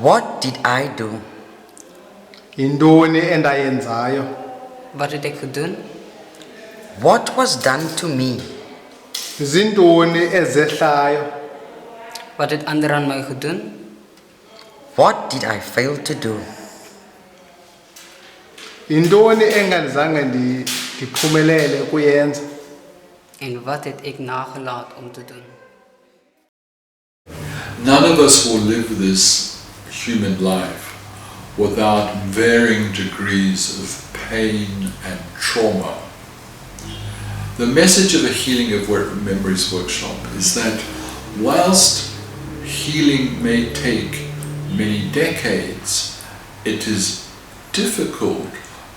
What did I do? Yintoni endayenzayo? Wat het ek gedoen? What was done to me? Zintoni ezehlayo? Wat het ander aan my gedoen? What did I fail to do? Yintoni engazange ndiphumelele ukuyenza? En wat het ek nagelaat om te doen? None of us will live this human life without varying degrees of pain and trauma. The message of the Healing of Memories workshop is that whilst healing may take many decades, it is difficult,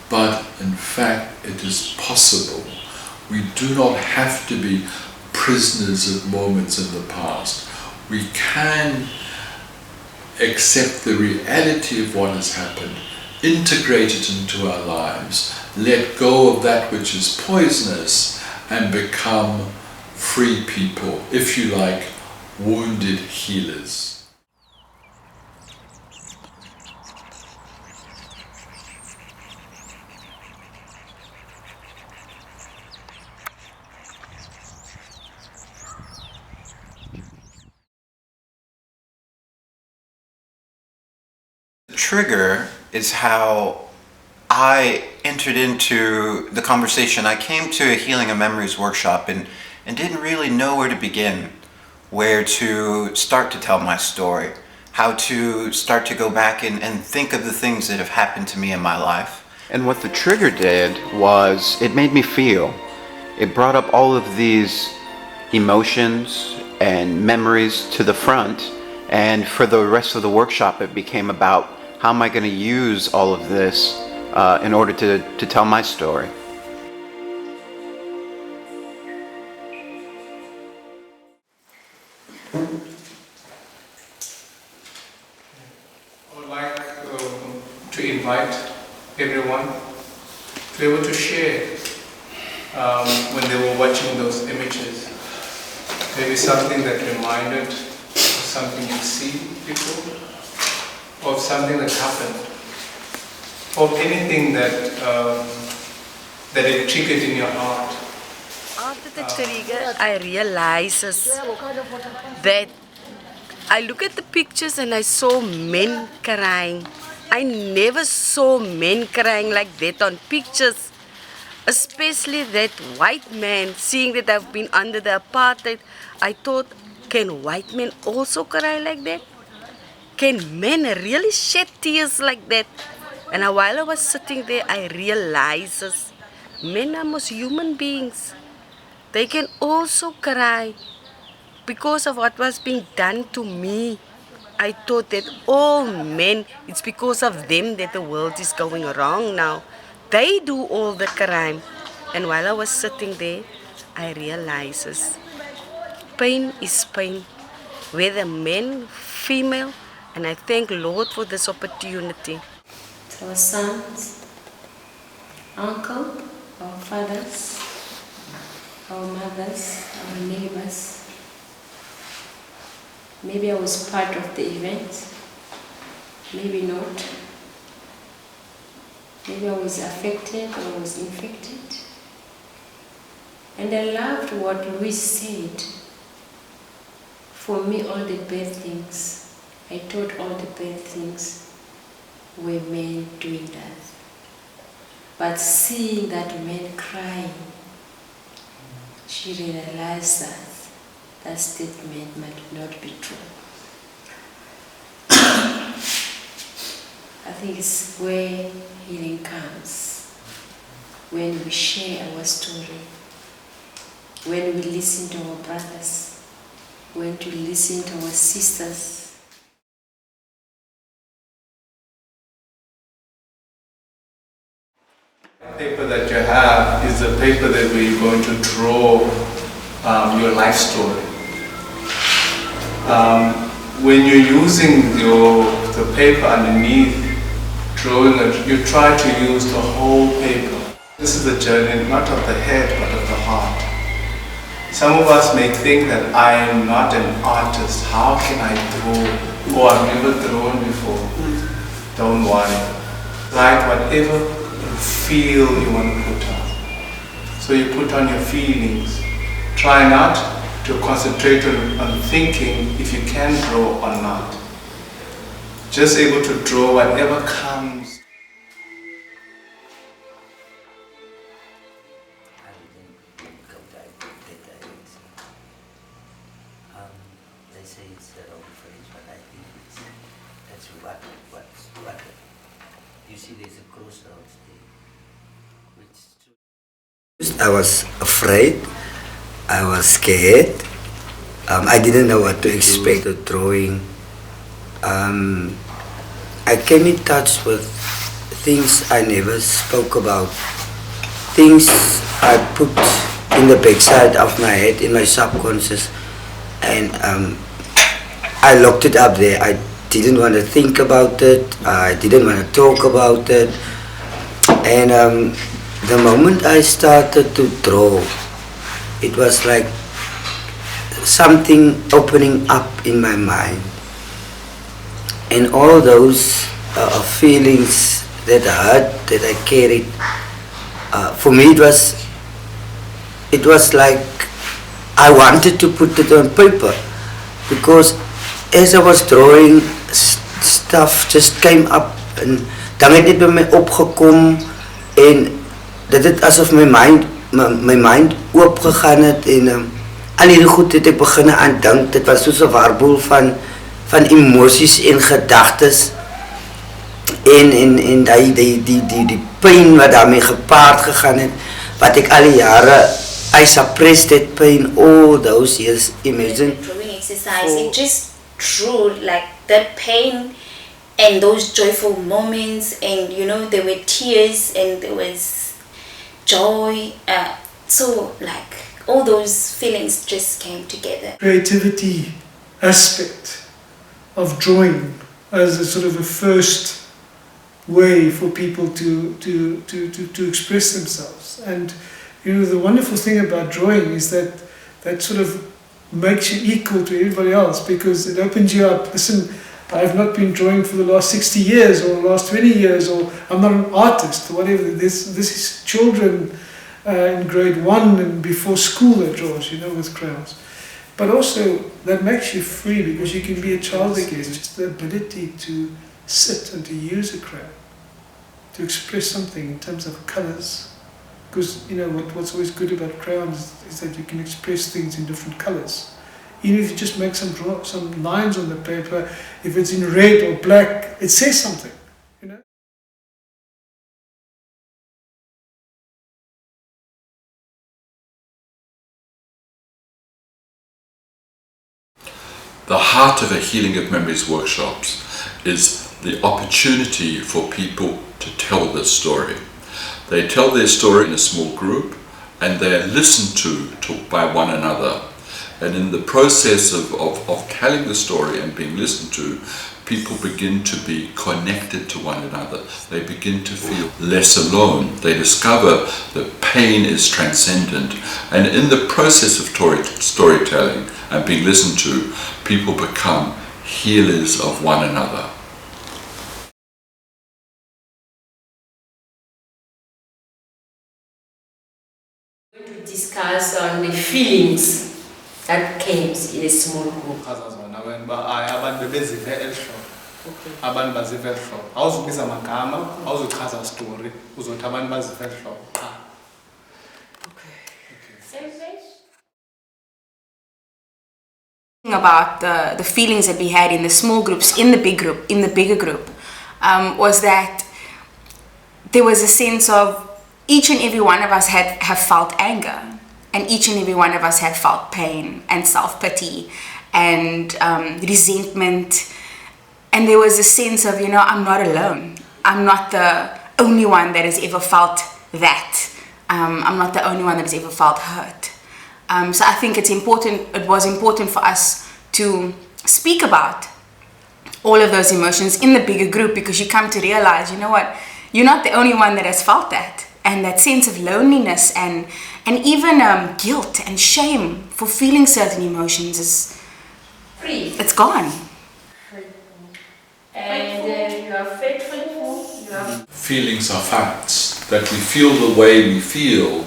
but in fact it is possible. We do not have to be prisoners of moments in the past. We can accept the reality of what has happened, integrate it into our lives, let go of that which is poisonous, and become free people, if you like, wounded healers. Trigger is how I entered into the conversation. I came to a Healing of Memories workshop and didn't really know where to begin, where to start to tell my story, how to start to go back and think of the things that have happened to me in my life. And what the trigger did was it made me feel. It brought up all of these emotions and memories to the front, and for the rest of the workshop it became about how am I going to use all of this in order to tell my story. I would like to invite everyone to be able to share when they were watching those images. Maybe something that reminded of something you've seen before, or something that happened, or anything that that it triggered in your heart. After the trigger, I realizes that I look at the pictures and I saw men crying. I never saw men crying like that on pictures. Especially that white man, seeing that I've been under the apartheid, I thought, can white men also cry like that? Can men really shed tears like that? And while I was sitting there, I realized men are most human beings. They can also cry because of what was being done to me. I thought that all men, it's because of them that the world is going wrong now. They do all the crime. And while I was sitting there, I realized pain is pain, whether man, female, and I thank Lord for this opportunity. Our sons, uncle, our fathers, our mothers, our neighbors. Maybe I was part of the event, maybe not. Maybe I was affected or I was infected. And I loved what Louis said. For me, all the bad things, I thought all the bad things were men doing that. But seeing that man crying, she realized that that statement might not be true. I think it's where healing comes, when we share our story, when we listen to our brothers, when we listen to our sisters. The paper that you have is the paper that we're going to draw your life story. When you're using the paper underneath, drawing it, you try to use the whole paper. This is the journey not of the head but of the heart. Some of us may think that I am not an artist. How can I draw? Oh, I've never drawn before. Don't worry. Write whatever you feel you want to put on. So you put on your feelings. Try not to concentrate on thinking if you can draw or not. Just able to draw whatever comes. They say it's the wrong phrase, but I think that's what you see. There's a crossroads there, which I was afraid. I was scared. I didn't know what to expect of drawing. I came in touch with things I never spoke about, things I put in the backside of my head, in my subconscious, and I locked it up there. I didn't want to think about it, I didn't want to talk about it, and the moment I started to draw, it was like something opening up in my mind. And all those feelings that hurt, that I carried, for me it was like I wanted to put it on paper, because as I was drawing, stuff just came up en dan het dit by my opgekom en dit het asof my mind oopgegaan het en al hierdie goed het ek begin aan dink. Dit was soos 'n warboel van emosies en gedagtes en die pyn wat daarmee gepaard gegaan het, wat ek al die jare I suppressed that pain all those years. Imagine drawing exercise, it just drew like that pain and those joyful moments, and you know there were tears and there was joy, so like all those feelings just came together. Creativity aspect of drawing as a sort of a first way for people to express themselves. And you know, the wonderful thing about drawing is that sort of makes you equal to everybody else, because it opens you up. Listen, I've not been drawing for the last 60 years or the last 20 years, or I'm not an artist, or whatever. This is children in grade 1 and before school that draws, you know, with crayons. But also that makes you free, because you can be a child again. It's just the ability to sit and to use a crayon, to express something in terms of colors. Because you know what's always good about crayons is that you can express things in different colors. Even if you just make some lines on the paper, if it's in red or black, it says something. You know. The heart of a Healing of Memories workshops is the opportunity for people to tell their story. They tell their story in a small group, and they are listened to by one another. And in the process of telling the story and being listened to, people begin to be connected to one another. They begin to feel less alone. They discover that pain is transcendent. And in the process of storytelling and being listened to, people become healers of one another. To discuss on the feelings that came in a small group. Abantu bezive elihlobo. Abantu bazive elihlobo. Awuzubiza amagama, awuzuchaza story, uzothi abantu bazive elihlobo qha. Same page? About the feelings that we had in the small groups, in the bigger group, was that there was a sense of each and every one of us have felt anger, and each and every one of us had felt pain and self-pity and resentment, and there was a sense of, you know, I'm not alone. I'm not the only one that has ever felt that. I'm not the only one that has ever felt hurt. So I think it was important for us to speak about all of those emotions in the bigger group, because you come to realize, you know what, you're not the only one that has felt that. And that sense of loneliness and And even guilt and shame for feeling certain emotions is Free. it's gone. And you are faithful. You are Feelings are facts. That we feel the way we feel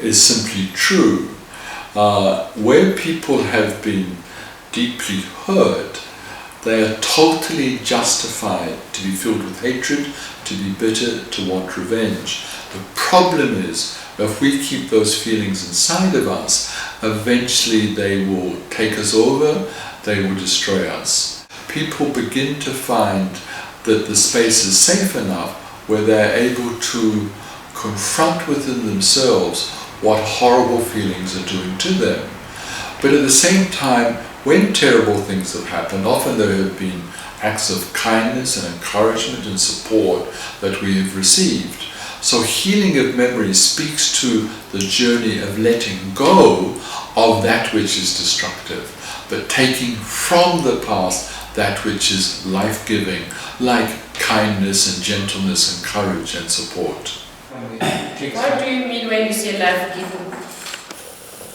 is simply true. Where people have been deeply hurt, they are totally justified to be filled with hatred, to be bitter, to want revenge. The problem is, if we keep those feelings inside of us, eventually they will take us over, they will destroy us. People begin to find that the space is safe enough where they're able to confront within themselves what horrible feelings are doing to them. But at the same time, when terrible things have happened, often there have been acts of kindness and encouragement and support that we have received. So healing of memory speaks to the journey of letting go of that which is destructive, but taking from the past that which is life-giving, like kindness and gentleness and courage and support. What do you mean when you say life-giving?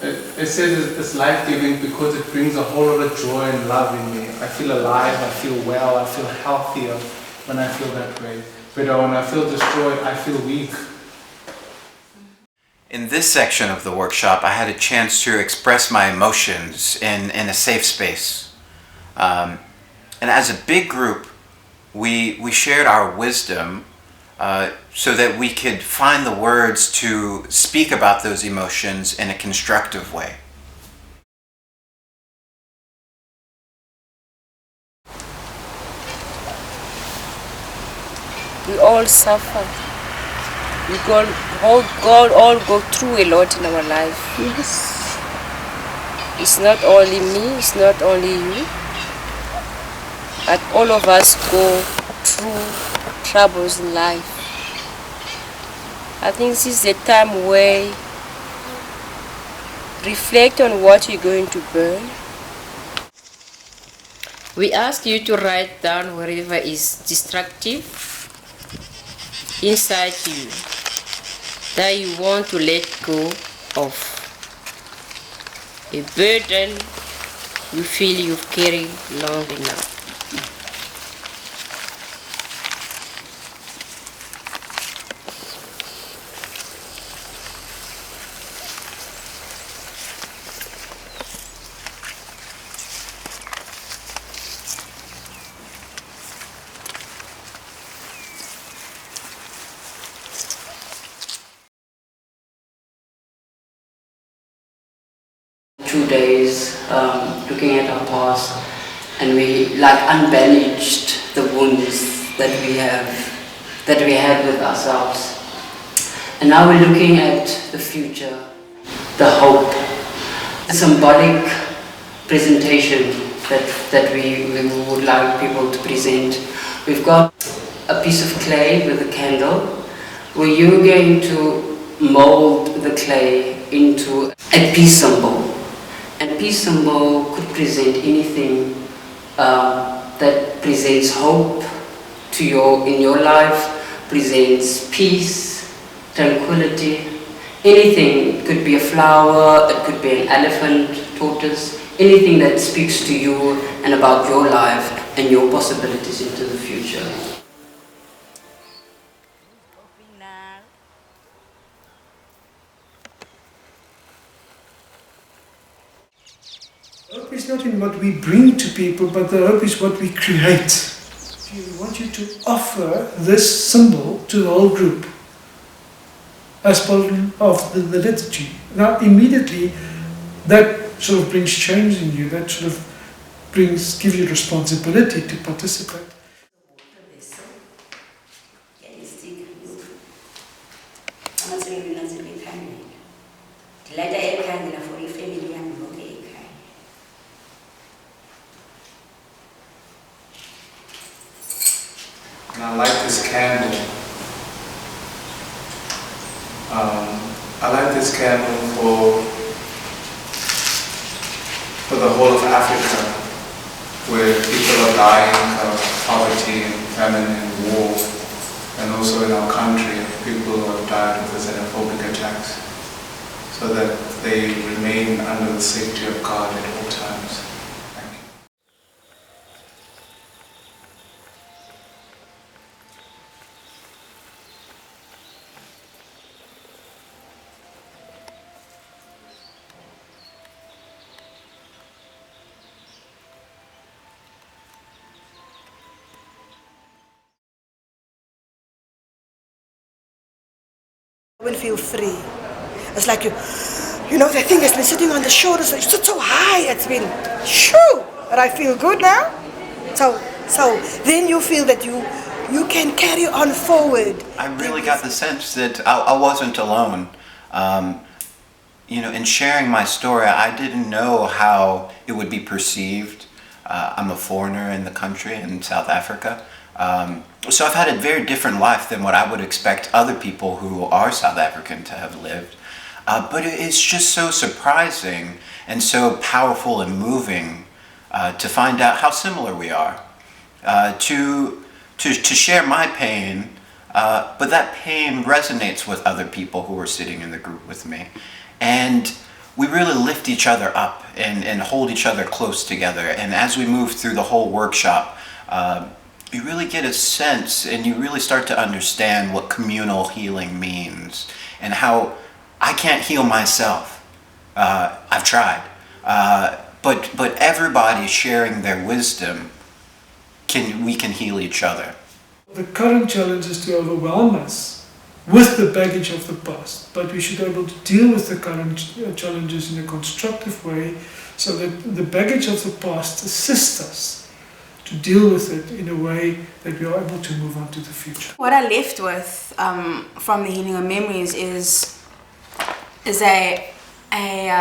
It says it's life-giving because it brings a whole lot of joy and love in me. I feel alive, I feel well, I feel healthier when I feel that way. But when I feel destroyed, I feel weak. In this section of the workshop, I had a chance to express my emotions in a safe space. And as a big group, we shared our wisdom so that we could find the words to speak about those emotions in a constructive way. We all suffer. We all go through a lot in our life. Yes. It's not only me, it's not only you, but all of us go through troubles in life. I think this is the time where reflect on what you're going to burn. We ask you to write down whatever is destructive inside you that you want to let go of. A burden you feel you've carried long enough. Looking at our past, and we like unbandaged the wounds that we had with ourselves. And now we're looking at the future, the hope, a symbolic presentation that we would like people to present. We've got a piece of clay with a candle where you're going to mold the clay into a peace symbol. And peace symbol could present anything that presents hope in your life, presents peace, tranquility, anything. It could be a flower, it could be an elephant, tortoise, anything that speaks to you and about your life and your possibilities into the future. Hope is not in what we bring to people, but the hope is what we create. We want you to offer this symbol to the whole group as part of the liturgy. Now, immediately, that sort of brings change in you, that sort of gives you responsibility to participate. And I like this candle. I like this candle for the whole of Africa, where people are dying of poverty and famine and war, and also in our country, people who have died of the xenophobic attacks. so that they remain under the safety of God at all times. Thank you. I will feel free. It's like you know, the thing has been sitting on the shoulders. It's just so high. It's been, shoo, and I feel good now. So then you feel that you can carry on forward. I really got the sense that I wasn't alone. You know, in sharing my story, I didn't know how it would be perceived. I'm a foreigner in the country, in South Africa. So I've had a very different life than what I would expect other people who are South African to have lived. But it's just so surprising and so powerful and moving to find out how similar we are. To share my pain, but that pain resonates with other people who are sitting in the group with me. And we really lift each other up and hold each other close together. And as we move through the whole workshop, you really get a sense and you really start to understand what communal healing means and how I can't heal myself. I've tried. But everybody sharing their wisdom, we can heal each other. The current challenge is to overwhelm us with the baggage of the past, but we should be able to deal with the current challenges in a constructive way so that the baggage of the past assists us to deal with it in a way that we are able to move on to the future. What I left with from the Healing of Memories is a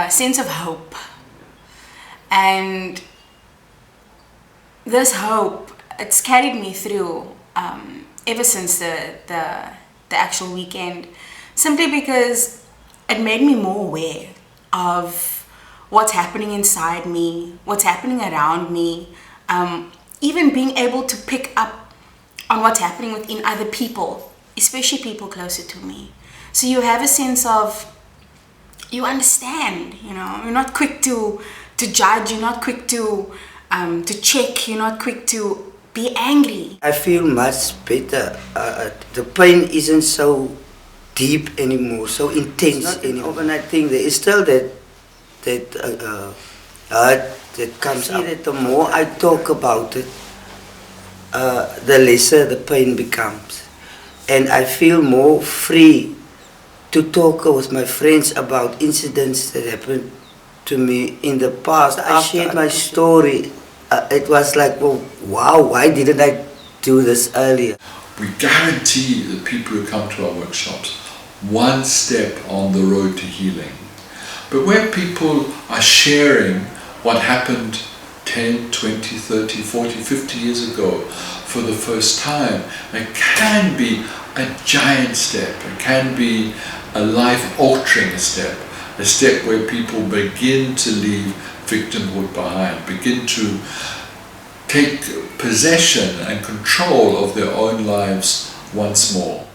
sense of hope. And this hope, it's carried me through ever since the actual weekend, simply because it made me more aware of what's happening inside me, what's happening around me, even being able to pick up on what's happening within other people, especially people closer to me. So you have a sense of, you understand, you know, you're not quick to judge, you're not quick to check, you're not quick to be angry. I feel much better. The pain isn't so deep anymore, so intense anymore. Overnight thing, there is still that hurt that comes up. That the more I talk about it, the lesser the pain becomes. And I feel more free to talk with my friends about incidents that happened to me in the past. I shared my story. It was like, well, wow, why didn't I do this earlier? We guarantee the people who come to our workshops one step on the road to healing. But where people are sharing what happened 10, 20, 30, 40, 50 years ago for the first time, it can be a giant step. It can be a life-altering step, a step where people begin to leave victimhood behind, begin to take possession and control of their own lives once more.